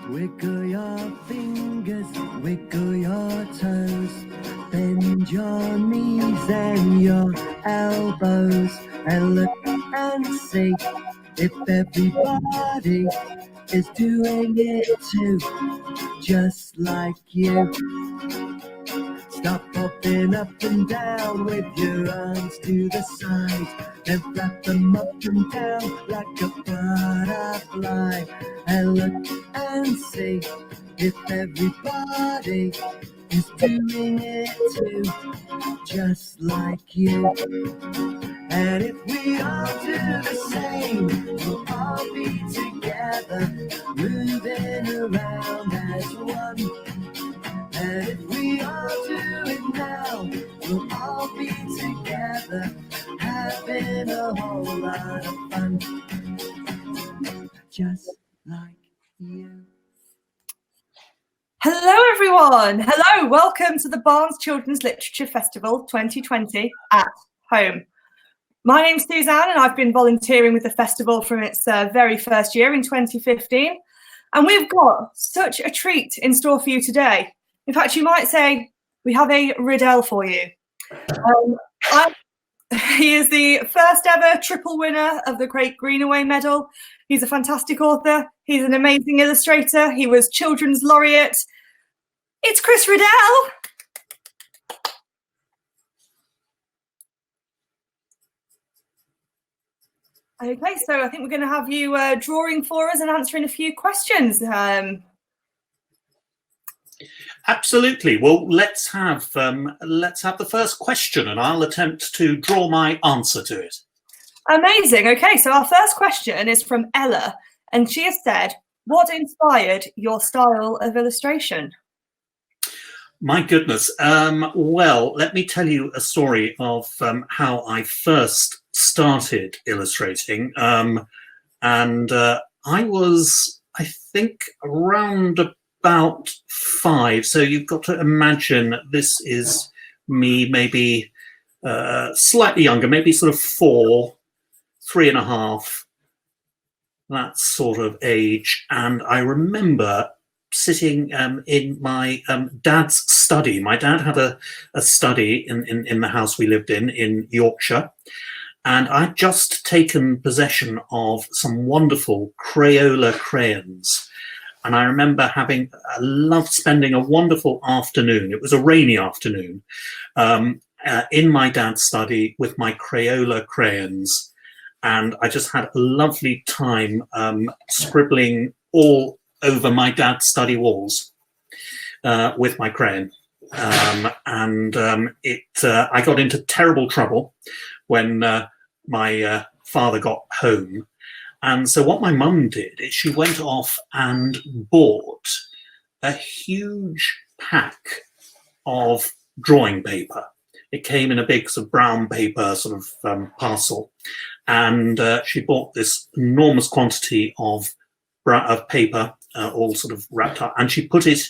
Wiggle your fingers, wiggle your toes, bend your knees and your elbows, and look and see if everybody is doing it too, just like you. Stop hopping up and down with your arms to the side, then flap them up and down like a butterfly, and look and see if everybody is doing it too, just like you. And if we all do the same, we'll all be together, moving around as one. And if we all do it now, we'll all be together, having a whole lot of fun, just like you. Hello everyone, hello, welcome to the Barnes Children's Literature Festival 2020 at home. My name's Suzanne and I've been volunteering with the festival from its very first year in 2015, and we've got such a treat in store for you today. In fact, you might say we have a Riddell for you. He is the first ever triple winner of the Great Greenaway Medal. He's a fantastic author. He's an amazing illustrator. He was Children's Laureate. It's Chris Riddell. Okay, so I think we're going to have you drawing for us and answering a few questions. Absolutely. Well, let's have the first question, and I'll attempt to draw my answer to it. Amazing. Okay, so our first question is from Ella, and she has said, "What inspired your style of illustration?" My goodness. Well, let me tell you a story of how I first started illustrating. I was, I think, around about 5. So you've got to imagine this is me, maybe slightly younger, maybe sort of 4, 3.5, that sort of age. And I remember sitting in my dad's study. My dad had a study in the house we lived in Yorkshire. And I'd just taken possession of some wonderful Crayola crayons. And I remember I loved spending a wonderful afternoon. It was a rainy afternoon in my dad's study with my Crayola crayons. And I just had a lovely time scribbling all over my dad's study walls with my crayon. I got into terrible trouble when my father got home. And so what my mum did is she went off and bought a huge pack of drawing paper. It came in a big sort of brown paper sort of parcel. And she bought this enormous quantity of paper, all sort of wrapped up. And she put it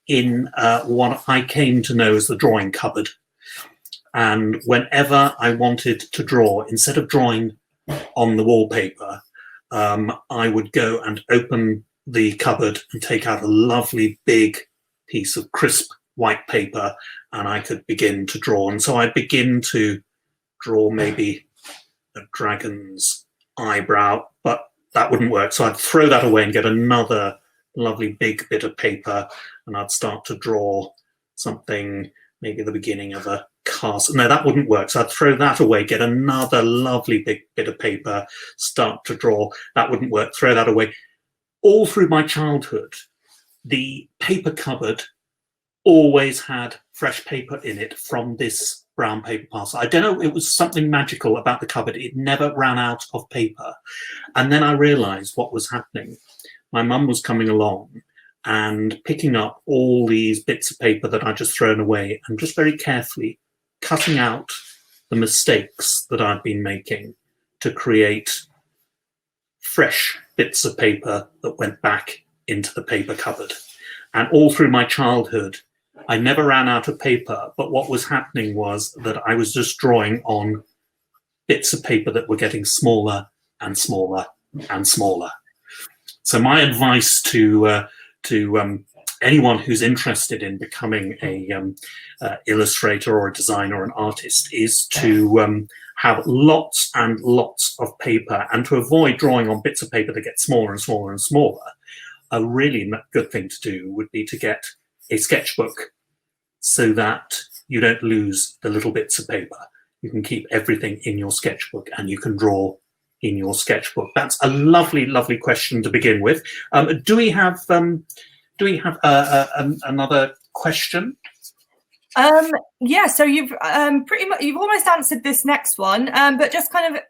in what I came to know as the drawing cupboard. And whenever I wanted to draw, instead of drawing on the wallpaper, I would go and open the cupboard and take out a lovely big piece of crisp white paper, and I could begin to draw. And so I'd begin to draw maybe a dragon's eyebrow, but that wouldn't work. So I'd throw that away and get another lovely big bit of paper, and I'd start to draw something, maybe the beginning of a castle. No, that wouldn't work. So I'd throw that away, get another lovely big bit of paper, start to draw. That wouldn't work. Throw that away. All through my childhood, the paper cupboard always had fresh paper in it from this brown paper parcel. I don't know, it was something magical about the cupboard. It never ran out of paper. And then I realized what was happening. My mum was coming along and picking up all these bits of paper that I'd just thrown away and just very carefully cutting out the mistakes that I'd been making to create fresh bits of paper that went back into the paper cupboard. And all through my childhood, I never ran out of paper, but what was happening was that I was just drawing on bits of paper that were getting smaller and smaller and smaller. So my advice to to anyone who's interested in becoming a illustrator or a designer or an artist is to have lots and lots of paper, and to avoid drawing on bits of paper that get smaller and smaller and smaller. A really good thing to do would be to get a sketchbook so that you don't lose the little bits of paper. You can keep everything in your sketchbook and you can draw in your sketchbook. That's a lovely, lovely question to begin with. Do we have another question? Yeah, so you've you've almost answered this next one, but just kind of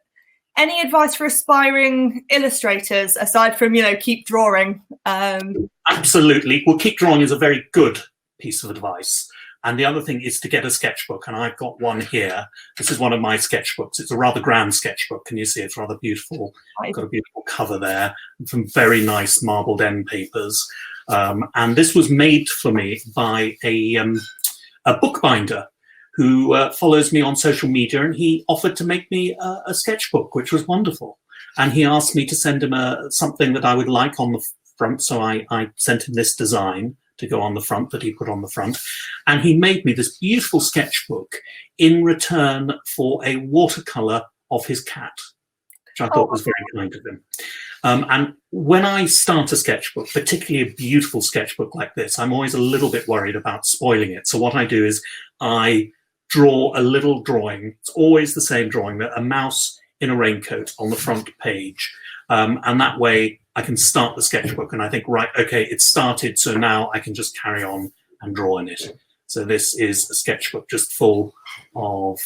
any advice for aspiring illustrators aside from, keep drawing? Absolutely. Well, keep drawing is a very good piece of advice. And the other thing is to get a sketchbook, and I've got one here. This is one of my sketchbooks. It's a rather grand sketchbook. Can you see? It's rather beautiful. I've got a beautiful cover there, some very nice marbled end papers. And this was made for me by a bookbinder who follows me on social media, and he offered to make me a sketchbook, which was wonderful. And he asked me to send him something that I would like on the front, so I sent him this design to go on the front that he put on the front. And he made me this beautiful sketchbook in return for a watercolor of his cat, which I thought was very kind of him. And when I start a sketchbook, particularly a beautiful sketchbook like this, I'm always a little bit worried about spoiling it. So what I do is I draw a little drawing. It's always the same drawing, a mouse in a raincoat on the front page. And that way I can start the sketchbook and I think, right, okay, it's started, so now I can just carry on and draw in it. So this is a sketchbook just full of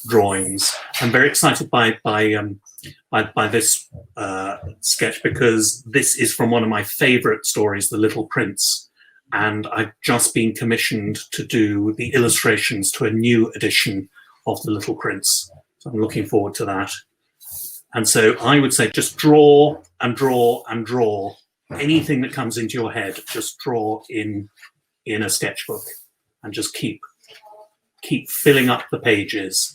drawings. I'm very excited by this sketch because this is from one of my favorite stories, The Little Prince. And I've just been commissioned to do the illustrations to a new edition of The Little Prince. So I'm looking forward to that. And so I would say just draw and draw and draw. Anything that comes into your head, just draw in a sketchbook and just keep filling up the pages.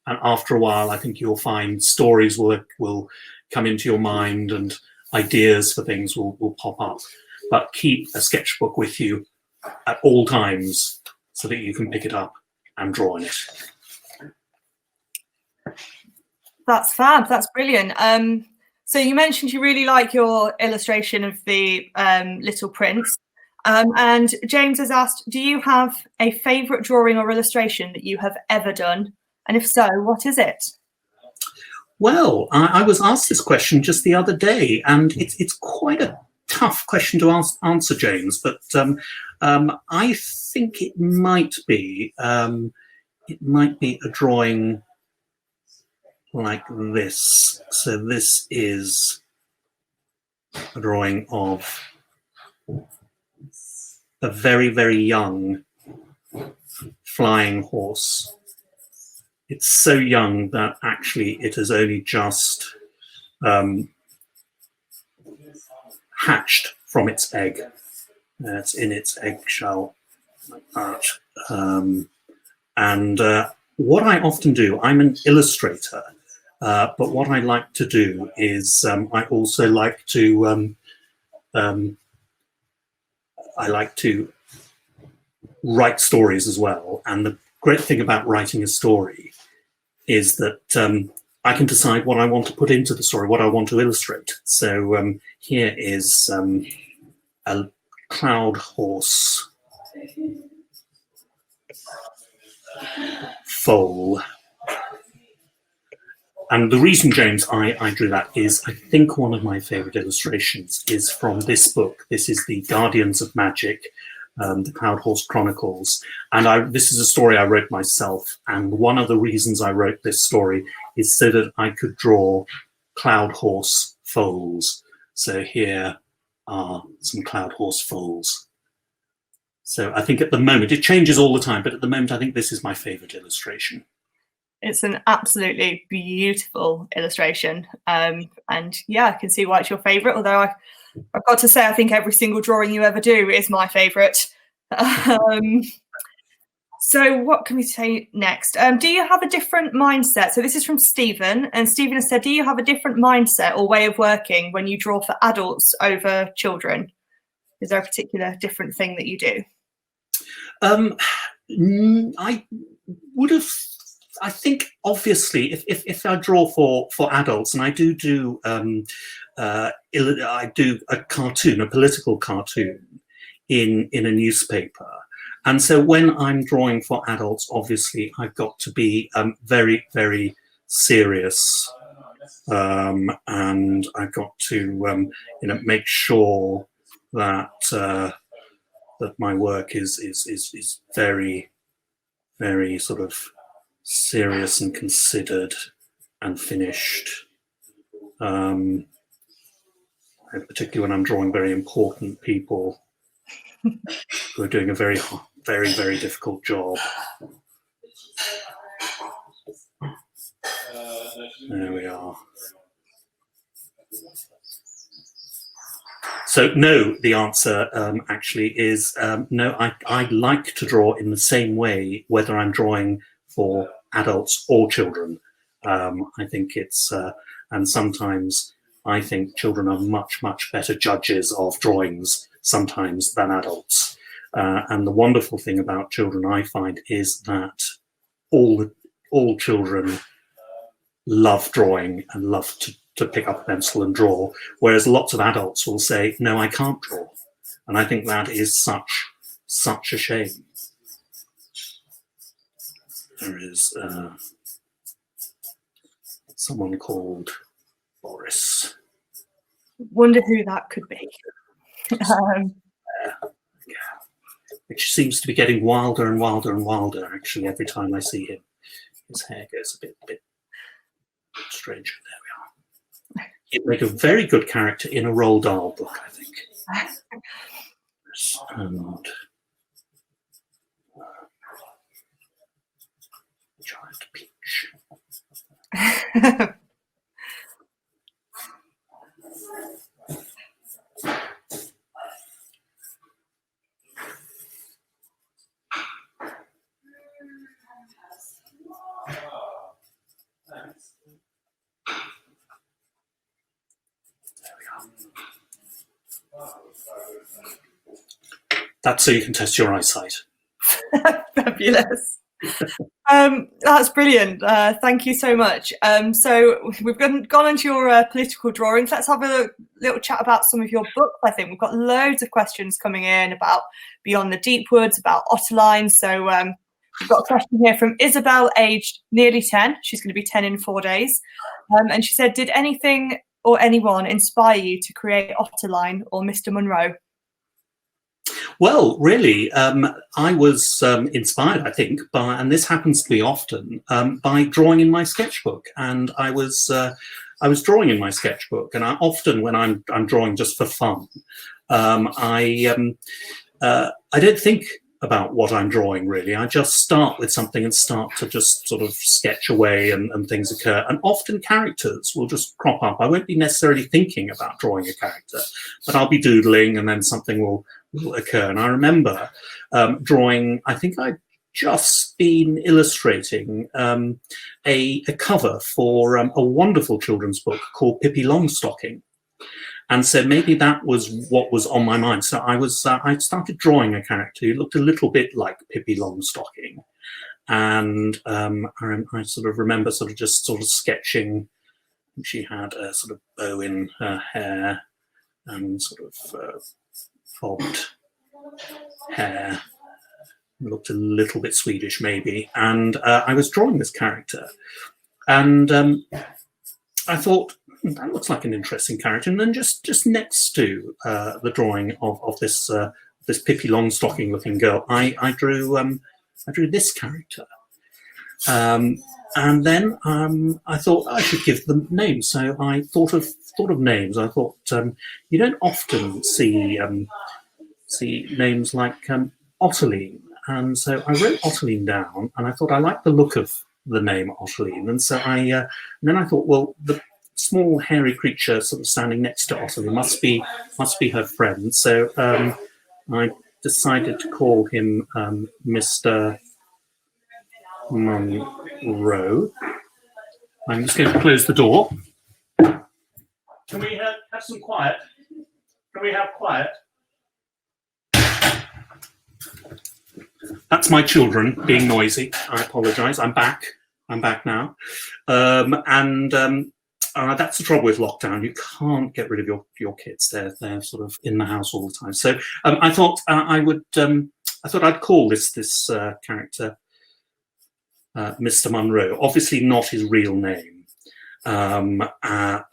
And after a while, I think you'll find stories will come into your mind and ideas for things will pop up. But keep a sketchbook with you at all times so that you can pick it up and draw in it. That's fab. That's brilliant. So you mentioned you really like your illustration of the Little Prince. And James has asked, do you have a favourite drawing or illustration that you have ever done? And if so, what is it? Well, I was asked this question just the other day, and it's quite a tough question to answer, James. But I think it might be a drawing like this. So this is a drawing of a very, very young flying horse. It's so young that actually it has only just hatched from its egg. It's in its eggshell like that. And what I often do, I'm an illustrator, but what I like to do is I also like to write stories as well. And the great thing about writing a story is that I can decide what I want to put into the story, what I want to illustrate. So here is a cloud horse foal. And the reason, James, I drew that is I think one of my favorite illustrations is from this book. This is the Guardians of Magic, the Cloud Horse Chronicles. And this is a story I wrote myself. And one of the reasons I wrote this story is so that I could draw cloud horse foals. So here are some cloud horse foals. So I think at the moment, it changes all the time, but at the moment, I think this is my favorite illustration. It's an absolutely beautiful illustration. And yeah, I can see why it's your favorite, although I've got to say, I think every single drawing you ever do is my favorite. So what can we say next? Do you have a different mindset? So this is from Stephen, and Stephen has said, do you have a different mindset or way of working when you draw for adults over children? Is there a particular different thing that you do? I would have. I think obviously, if I draw for adults, and I do I do a cartoon, a political cartoon, in a newspaper, and so when I'm drawing for adults, obviously I've got to be very, very serious, and I've got to make sure that that my work is very, very sort of serious and considered and finished. And particularly when I'm drawing very important people who are doing a very, very, very difficult job. There we are. So no, the answer actually is no. I like to draw in the same way, whether I'm drawing for adults or children. I think it's, and sometimes I think children are much, much better judges of drawings sometimes than adults. And the wonderful thing about children, I find, is that all children love drawing and love to pick up a pencil and draw, whereas lots of adults will say, no, I can't draw. And I think that is such a shame. There is someone called Boris. Wonder who that could be. Which seems to be getting wilder and wilder and wilder, actually, every time I see him. His hair goes a bit strange. There we are. He'd make a very good character in a Roald Dahl book, I think. And Giant Peach. That's so you can test your eyesight. Fabulous. That's brilliant. Thank you so much. So we've gone into your political drawings. Let's have a little chat about some of your books. I think we've got loads of questions coming in about Beyond the Deep Woods, about Ottoline. So we've got a question here from Isabel, aged nearly 10. She's going to be 10 in 4 days. And she said, did anything or anyone inspire you to create Ottoline or Mr. Munro? Well, really, I was inspired, I think, by, and this happens to me often, by drawing in my sketchbook. And I was drawing in my sketchbook, and I often, when I'm drawing just for fun, I don't think about what I'm drawing, really. I just start with something and start to just sort of sketch away, and things occur. And often characters will just crop up. I won't be necessarily thinking about drawing a character, but I'll be doodling, and then something will occur. And I remember drawing, I think I'd just been illustrating a cover for a wonderful children's book called Pippi Longstocking. And so maybe that was what was on my mind. So I started drawing a character who looked a little bit like Pippi Longstocking. And I sort of remember just sketching. She had a sort of bow in her hair and sort of fobbed hair. Looked a little bit Swedish maybe. And I was drawing this character. And I thought, that looks like an interesting character. And then just next to the drawing of this Pippi Longstocking looking girl, I drew this character. And then I thought I should give them names. So I thought of names. I thought you don't often see names like Ottoline. And so I wrote Ottoline down, and I thought I liked the look of the name Ottoline. And so and then I thought, well, the small hairy creature sort of standing next to Ottoline must be her friend. So I decided to call him Mr. Munro. I'm just going to close the door. Can we have some quiet? Can we have quiet? That's my children being noisy. I apologise. I'm back. I'm back now. That's the trouble with lockdown. You can't get rid of your kids. They're sort of in the house all the time. So I thought I'd call this character Mr. Munro. Obviously not his real name.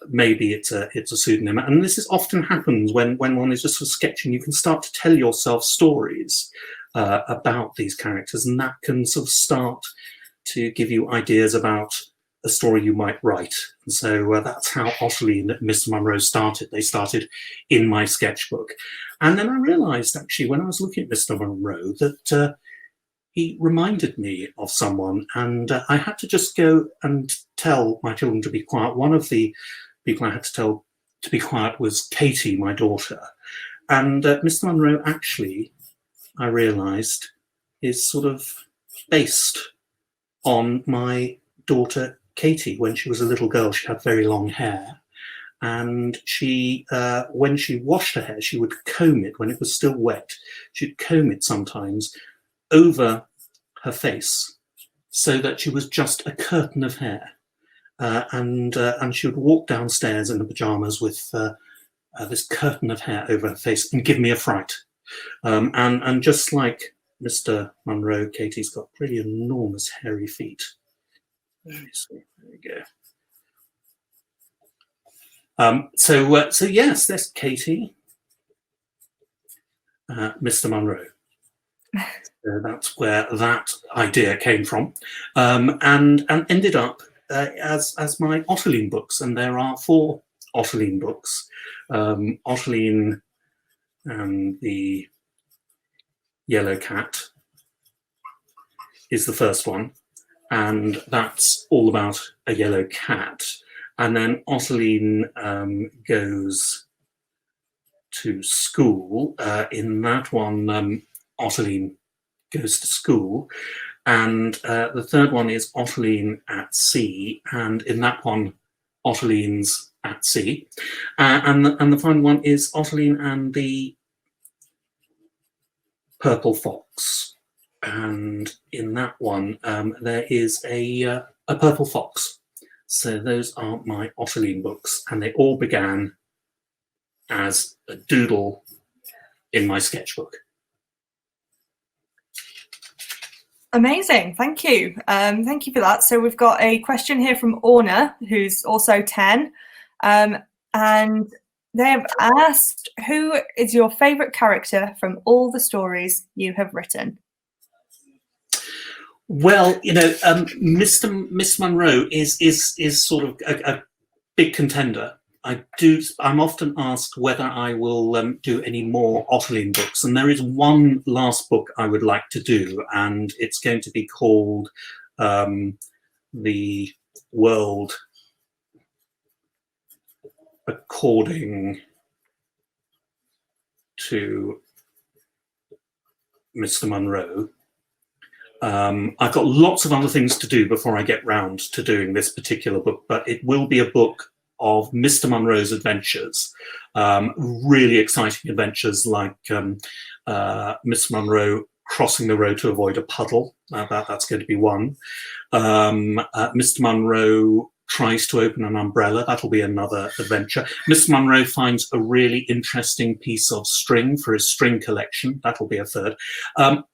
Maybe it's a pseudonym, and this often happens when one is just sort of sketching. You can start to tell yourself stories about these characters, and that can sort of start to give you ideas about a story you might write. And so that's how Ottoline and Mr. Munro started. They started in my sketchbook, and then I realised actually when I was looking at Mr. Munro that he reminded me of someone, and I had to just go and tell my children to be quiet. One of the people I had to tell to be quiet was Katie, my daughter. And Mr. Munro actually, I realised, is sort of based on my daughter Katie. When she was a little girl, she had very long hair. And she, when she washed her hair, she would comb it when it was still wet. She'd comb it sometimes over her face so that she was just a curtain of hair. And she would walk downstairs in the pajamas with this curtain of hair over her face and give me a fright. And just like Mr. Munro, Katie's got pretty enormous hairy feet. There we go. So yes, there's Katie, Mr. Munro. That's where that idea came from, and ended up as my Ottoline books. And there are 4 Ottoline books. Ottoline and the Yellow Cat is the first one, and that's all about a yellow cat. And then Ottoline goes to school. In that one, Ottoline goes to school. And the third one is Ottoline at Sea. And in that one, Ottoline's at sea. And the final one is Ottoline and the Purple Fox. And in that one, there is a purple fox. So those are my Ottoline books, and they all began as a doodle in my sketchbook. Amazing, thank you. Thank you for that. So we've got a question here from Orna, who's also 10, and they've asked, who is your favourite character from all the stories you have written? Well, you know, Mr. Munro is sort of a big contender. I'm often asked whether I will do any more Ottoline books, and there is one last book I would like to do, and it's going to be called The World According to Mr. Munro. I've got lots of other things to do before I get round to doing this particular book, but it will be a book of Mr. Munro's adventures, really exciting adventures like Mr. Munro crossing the road to avoid a puddle. That's going to be one. Mr. Munro tries to open an umbrella. That'll be another adventure. Mr. Munro finds a really interesting piece of string for his string collection. That'll be a third.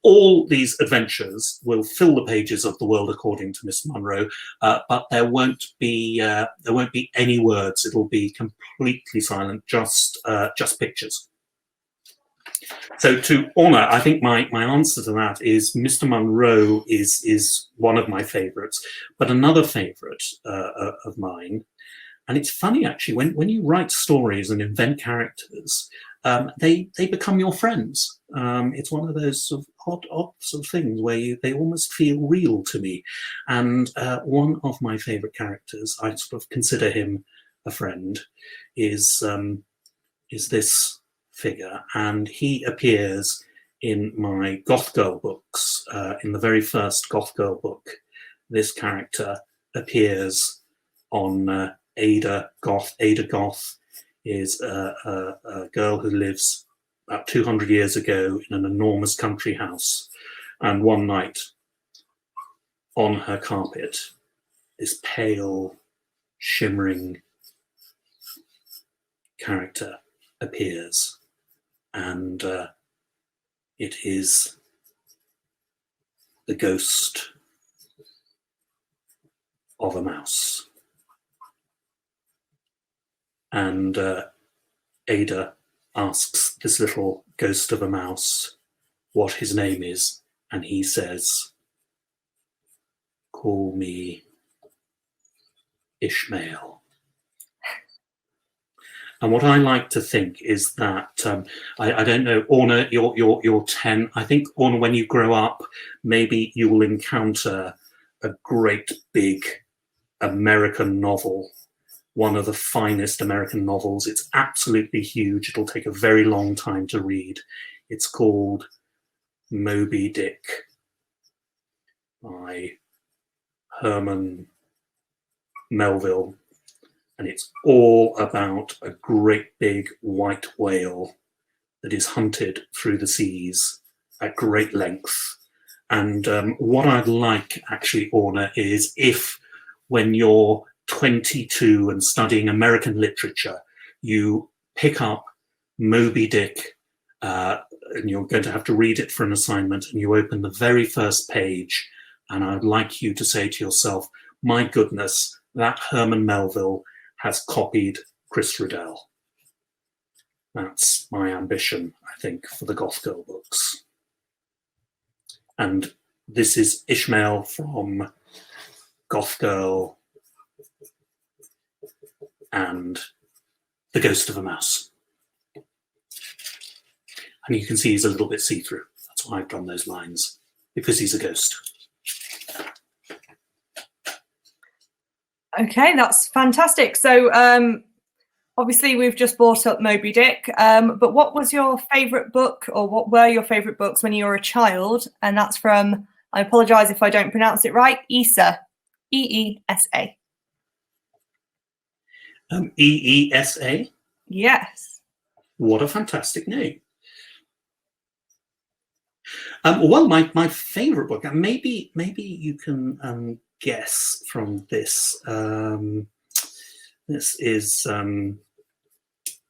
All these adventures will fill the pages of The World According to Mr. Munro, but there won't be any words. It'll be completely silent, just pictures. So to Orna, I think my answer to that is Mr. Munro is one of my favourites, but another favourite of mine, and it's funny actually, when you write stories and invent characters, they become your friends. It's one of those sort of odd sort of things where they almost feel real to me. And one of my favourite characters, I sort of consider him a friend, is this figure, and he appears in my Goth Girl books. In the very first Goth Girl book, this character appears on Ada Goth. Ada Goth is a girl who lives about 200 years ago in an enormous country house, And one night, on her carpet, this pale, shimmering character appears, and it is the ghost of a mouse. And Ada asks this little ghost of a mouse what his name is, and he says, "Call me Ishmael." And what I like to think is that I don't know, Orna, you're 10. I think, Orna, when you grow up, maybe you will encounter a great big American novel, one of the finest American novels. It's absolutely huge. It'll take a very long time to read. It's called Moby Dick by Herman Melville. And it's all about a great big white whale that is hunted through the seas at great length. And what I'd like, actually, Orna, is if when you're 22 and studying American literature, you pick up Moby Dick, and you're going to have to read it for an assignment, and you open the very first page, and I'd like you to say to yourself, my goodness, that Herman Melville has copied Chris Riddell. That's my ambition, I think, for the Goth Girl books. And this is Ishmael from Goth Girl and The Ghost of a Mouse. And you can see he's a little bit see-through. That's why I've done those lines, because he's a ghost. Okay, that's fantastic. So obviously we've just brought up Moby Dick, but what was your favourite book, or what were your favourite books when you were a child? And that's from, I apologise if I don't pronounce it right, EESA, E-E-S-A. E-E-S-A? Yes. What a fantastic name. Well, my favourite book, and maybe you can guess from this. This is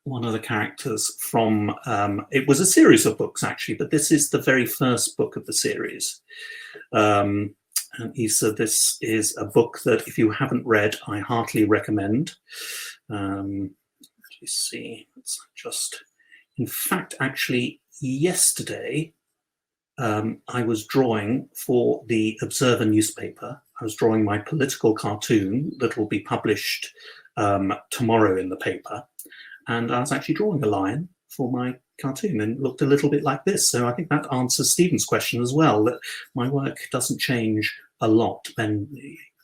one of the characters from, it was a series of books actually, but this is the very first book of the series. And Isa, this is a book that if you haven't read, I heartily recommend. You see, it's just, in fact, actually yesterday, I was drawing for the Observer newspaper. I was drawing my political cartoon that will be published tomorrow in the paper. And I was actually drawing a lion for my cartoon, and it looked a little bit like this. So I think that answers Stephen's question as well, that my work doesn't change a lot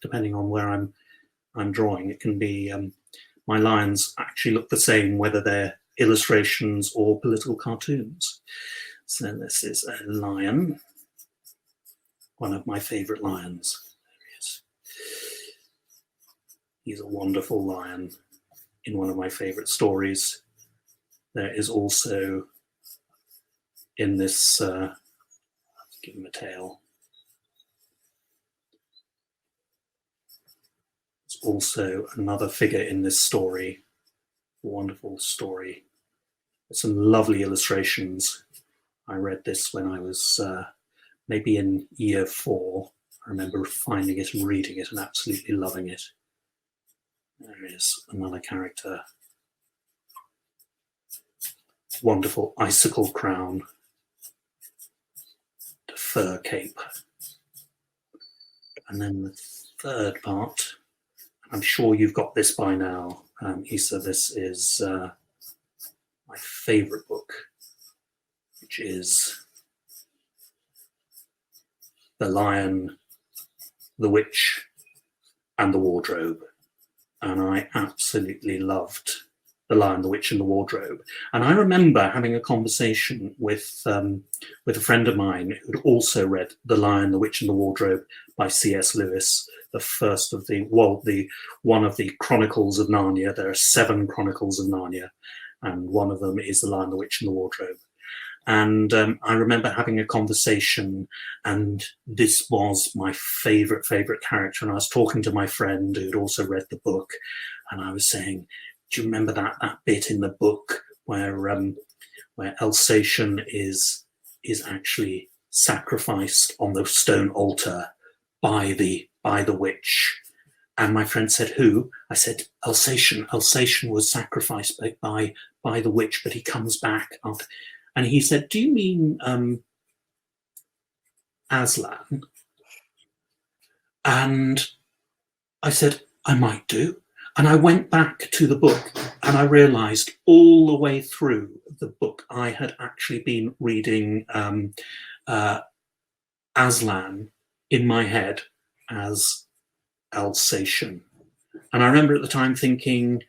depending on where I'm drawing. It can be, my lions actually look the same whether they're illustrations or political cartoons. So this is a lion, one of my favourite lions. There he is. He's a wonderful lion in one of my favourite stories. There is also in this, let's give him a tail. There's also another figure in this story, a wonderful story. There's some lovely illustrations. I read this when I was maybe in year 4. I remember finding it and reading it and absolutely loving it. There is another character. Wonderful icicle crown, the fur cape. And then the third part, I'm sure you've got this by now, Isa, this is my favourite book, which is The Lion, the Witch, and the Wardrobe. And I absolutely loved The Lion, the Witch, and the Wardrobe. And I remember having a conversation with a friend of mine who'd also read The Lion, the Witch, and the Wardrobe by C.S. Lewis, the first of the, well, one of the Chronicles of Narnia. There are 7 Chronicles of Narnia, and one of them is The Lion, the Witch, and the Wardrobe. And I remember having a conversation, and this was my favourite character. And I was talking to my friend who'd also read the book, and I was saying, do you remember that bit in the book where Alsatian is actually sacrificed on the stone altar by the witch? And my friend said, who? I said, Alsatian. Alsatian was sacrificed by the witch, but he comes back after. And he said, do you mean Aslan? And I said, I might do. And I went back to the book, and I realized all the way through the book, I had actually been reading Aslan in my head as Alsatian. And I remember at the time thinking,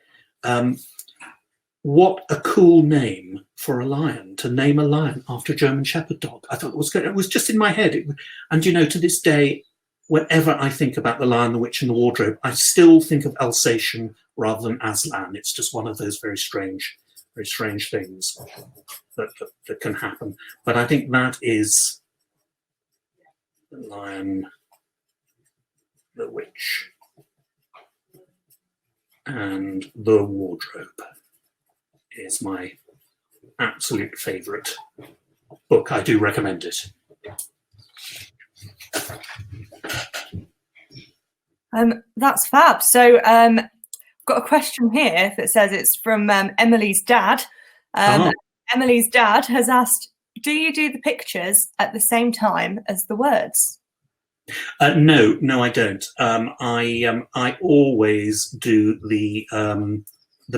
what a cool name for a lion, to name a lion after a German Shepherd dog. I thought it was good. It was just in my head. And, you know, to this day, whenever I think about The Lion, the Witch and the Wardrobe, I still think of Alsatian rather than Aslan. It's just one of those very strange things that can happen. But I think that is The Lion, the Witch and the Wardrobe is my absolute favourite book. I do recommend it. That's fab. So got a question here that says it's from Emily's dad. Emily's dad has asked, do you do the pictures at the same time as the words? No, I don't. I always do the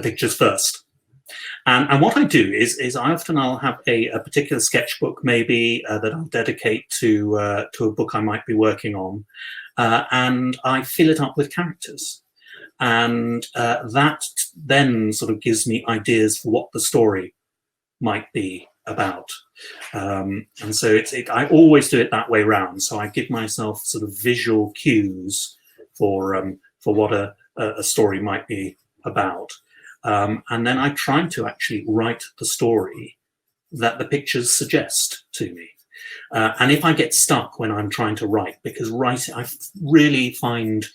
pictures first. And what I do is I'll have a particular sketchbook maybe that I'll dedicate to a book I might be working on, and I fill it up with characters, and that then sort of gives me ideas for what the story might be about. And so I always do it that way round. So I give myself sort of visual cues for what a story might be about. And then I try to actually write the story that the pictures suggest to me. And if I get stuck when I'm trying to write, because writing, I really find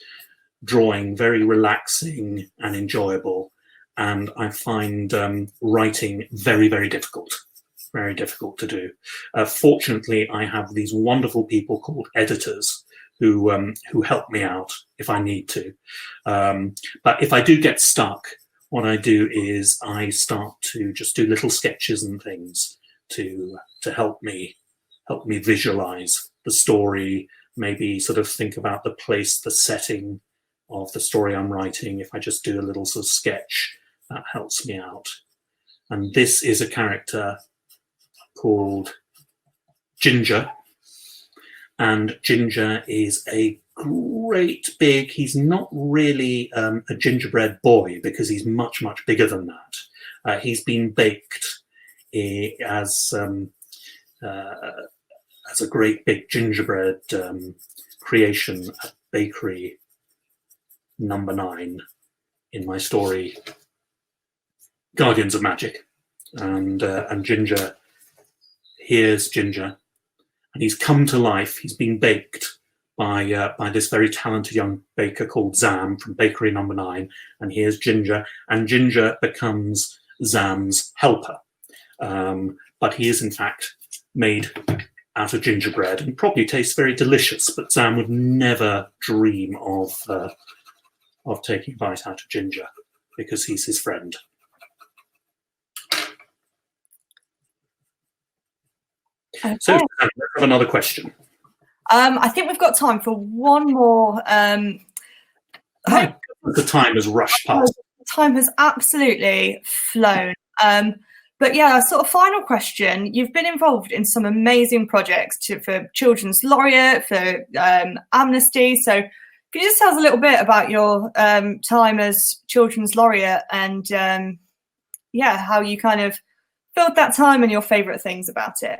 drawing very relaxing and enjoyable, and I find writing very, very difficult to do. Fortunately, I have these wonderful people called editors who help me out if I need to. But if I do get stuck, what I do is I start to just do little sketches and things to help me visualize the story, maybe sort of think about the place, the setting of the story I'm writing. If I just do a little sort of sketch, that helps me out. And this is a character called Ginger, and Ginger is a great big, he's not really a gingerbread boy because he's much bigger than that. He's been baked as a great big gingerbread creation at bakery number 9 in my story Guardians of Magic. And Ginger, here's Ginger, and he's come to life. He's been baked by this very talented young baker called Zam from bakery number 9, and here's Ginger, and Ginger becomes Zam's helper. But he is in fact made out of gingerbread and probably tastes very delicious, but Zam would never dream of taking a bite out of Ginger because he's his friend. Okay. So let's have another question. I think we've got time for one more. The time has rushed past. Time has absolutely flown. But yeah, sort of final question. You've been involved in some amazing projects for Children's Laureate, for Amnesty. So can you just tell us a little bit about your time as Children's Laureate and how you kind of filled that time and your favourite things about it?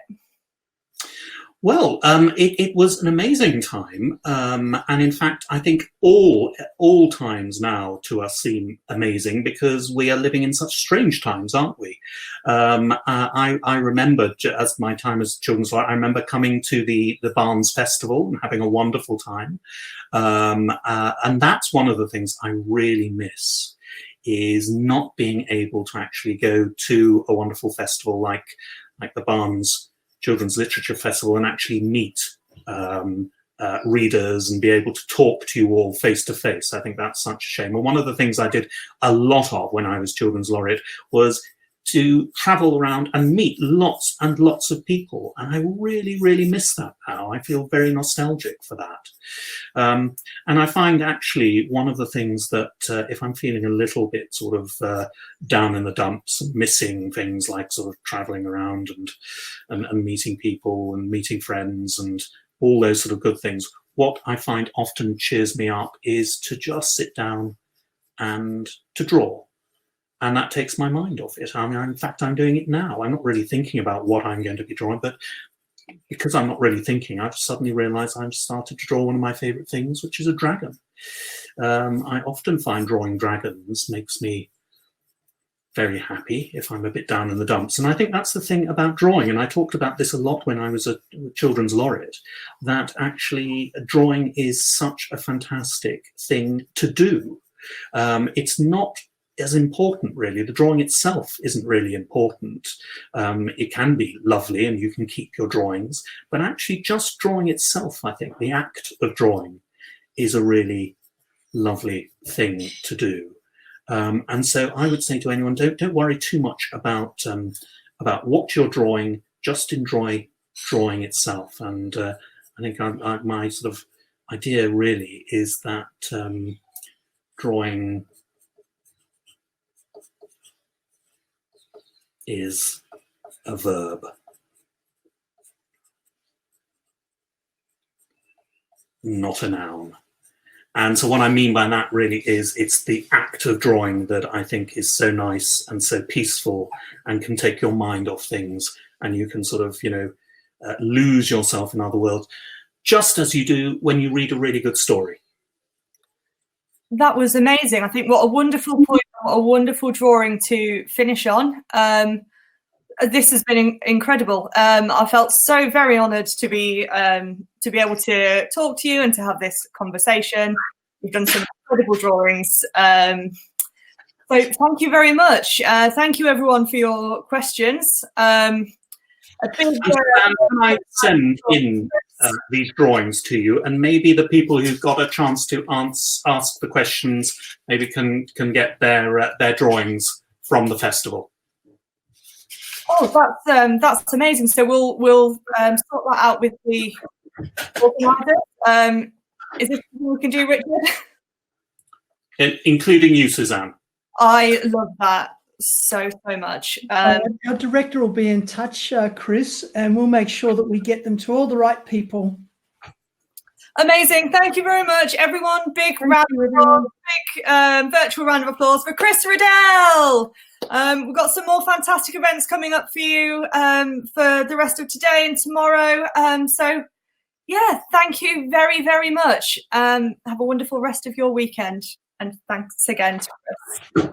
Well, it was an amazing time, and in fact, I think all times now to us seem amazing because we are living in such strange times, aren't we? I remember, as my time as children's lawyer, I remember coming to the Barnes Festival and having a wonderful time, and that's one of the things I really miss, is not being able to actually go to a wonderful festival like the Barnes Children's Literature Festival and actually meet readers and be able to talk to you all face to face. I think that's such a shame. And one of the things I did a lot of when I was Children's Laureate was to travel around and meet lots and lots of people. And I really, really miss that now. I feel very nostalgic for that. And I find actually one of the things that if I'm feeling a little bit sort of down in the dumps, missing things like sort of traveling around and meeting people and meeting friends and all those sort of good things, what I find often cheers me up is to just sit down and to draw. And that takes my mind off it. I mean, in fact, I'm doing it now. I'm not really thinking about what I'm going to be drawing, but because I'm not really thinking, I've suddenly realized I've started to draw one of my favorite things, which is a dragon. I often find drawing dragons makes me very happy if I'm a bit down in the dumps. And I think that's the thing about drawing. And I talked about this a lot when I was a Children's Laureate, that actually drawing is such a fantastic thing to do. It's not as important, really. The drawing itself isn't really important. It can be lovely and you can keep your drawings, but actually just drawing itself, I think the act of drawing is a really lovely thing to do. And so I would say to anyone, don't worry too much about what you're drawing, just enjoy drawing itself. And I think my sort of idea really is that drawing is a verb. Not a noun. And so what I mean by that really is it's the act of drawing that I think is so nice and so peaceful and can take your mind off things, and you can sort of, lose yourself in other worlds, just as you do when you read a really good story. That was amazing. I think what a wonderful point, what a wonderful drawing to finish on. This has been incredible. I felt so very honoured to be able to talk to you and to have this conversation. You've done some incredible drawings. So thank you very much. Thank you everyone for your questions. Can I send in these drawings to you, and maybe the people who've got a chance to ask the questions maybe can get their drawings from the festival. Oh, that's amazing. So we'll sort that out with the organizer. Is this something we can do, Richard? Including you, Suzanne. I love that so much. Our director will be in touch, Chris, and we'll make sure that we get them to all the right people. Amazing. Thank you very much, everyone. Big round of applause, big virtual round of applause for Chris Riddell. We've got some more fantastic events coming up for you for the rest of today and tomorrow. So, yeah, thank you very, very much. Have a wonderful rest of your weekend. And thanks again to Chris.